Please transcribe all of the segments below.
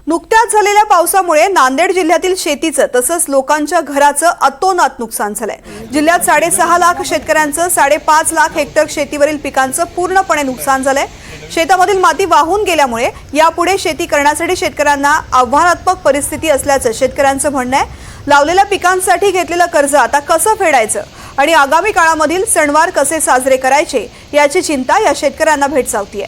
नुकत्याच झालेल्या पावसामुळे नांदेड जिल्ह्यातील शेतीचं तसंच लोकांच्या घराचं अतोनात नुकसान झालंय। जिल्ह्यात 6.5 लाख शेतकऱ्यांचं 5.5 लाख हेक्टर शेतीवरील पिकांचं पूर्णपणे नुकसान झालंय। शेतामधील माती वाहून गेल्यामुळे यापुढे शेती करण्यासाठी शेतकऱ्यांना आव्हानात्मक परिस्थिती असल्याचं शेतकऱ्यांचं म्हणणं आहे। लावलेल्या पिकांसाठी घेतलेलं कर्ज आता कसं फेडायचं आणि आगामी काळामधील सणवार कसे साजरे करायचे याची चिंता या शेतकऱ्यांना भेडसावतीये।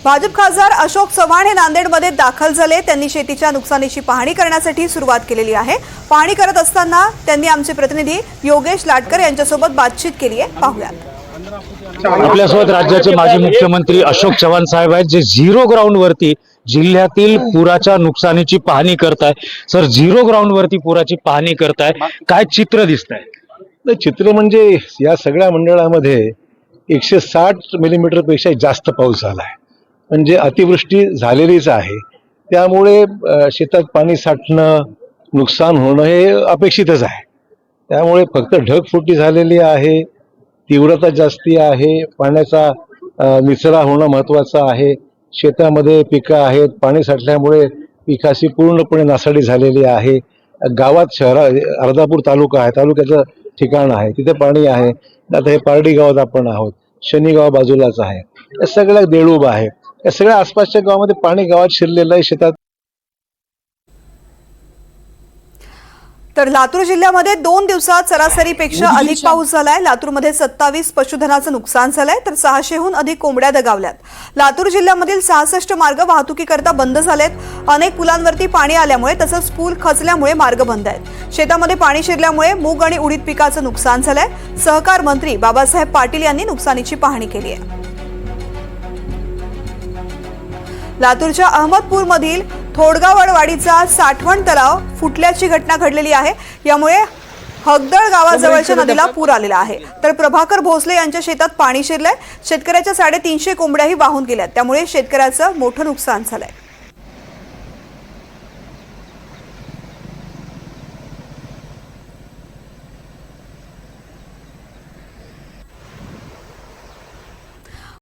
भाजप खासदार अशोक चव्हाण हे नांदेडमध्ये दाखल झाले। त्यांनी शेतीच्या नुकसानीची पाहणी करण्यासाठी सुरुवात केलेली आहे। पाहणी करत असताना त्यांनी आमचे प्रतिनिधी योगेश लाटकर यांच्यासोबत बातचीत केली आहे। पाहूयात। आपल्यासोबत राज्याचे माजी मुख्यमंत्री अशोक चव्हाण साहेब आहेत, जे झिरो ग्राउंड वरती जिल्ह्यातील पुराच्या नुकसानीची पाहणी करताय। सर, झिरो ग्राउंड वरती पुराची पाहणी करताय, काय चित्र दिसतंय? चित्र म्हणजे या सगळ्या मंडळामध्ये 160 मिलीमीटर पेक्षा जास्त पाऊस झाला आहे, म्हणजे अतिवृष्टी झालेलीच आहे। त्यामुळे शेतात पाणी साठणं, नुकसान होणं हे अपेक्षितच आहे। त्यामुळे फक्त ढगफुटी झालेली आहे, तीव्रता जास्ती आहे, पाण्याचा निचरा होणं महत्वाचं आहे। शेतामध्ये पिकं आहेत, पाणी साठल्यामुळे पिकाची पूर्णपणे नासाडी झालेली आहे। गावात अर्धापूर तालुका आहे, तालुक्याचं ठिकाण आहे, तिथे पाणी आहे। आता हे पारडी गावात आपण आहोत, शनी गाव बाजूलाच आहे, या सगळ्या देळूब आहे। या सगळ्या आसपासच्या गावामध्ये पाणी गावात शिरलेलं आहे, शेतात। तर लातूर जिल्ह्यामध्ये 2 दिवसात सरासरीपेक्षा अधिक पाऊस झालाय। लातूरमध्ये 27 पशुधनाचं नुकसान झालंय, तर 600हून अधिक कोंबड्या दगावल्यात। लातूर जिल्ह्यामधील 66 मार्ग वाहतुकीकरता बंद झालेत। अनेक पुलांवरती पाणी आल्यामुळे तसंच पूल खचल्यामुळे मार्ग बंद आहेत। शेतामध्ये पाणी शिरल्यामुळे मूग आणि उडीद पिकाचं नुकसान झालंय। सहकार मंत्री बाबासाहेब पाटील यांनी नुकसानीची पाहणी केली आहे। लातूरच्या अहमदपूरमधील थोडगाववाडीचा साठवण तलाव फुटल्याची घटना घडलेली आहे। यामुळे हगदळ गावाजवळच्या नदीला पूर आलेला आहे। तर प्रभाकर भोसले यांच्या शेतात पाणी शिरलंय। शेतकऱ्याच्या 350 कोंबड्याही वाहून गेल्यात, त्यामुळे शेतकऱ्याचं मोठं नुकसान झालंय।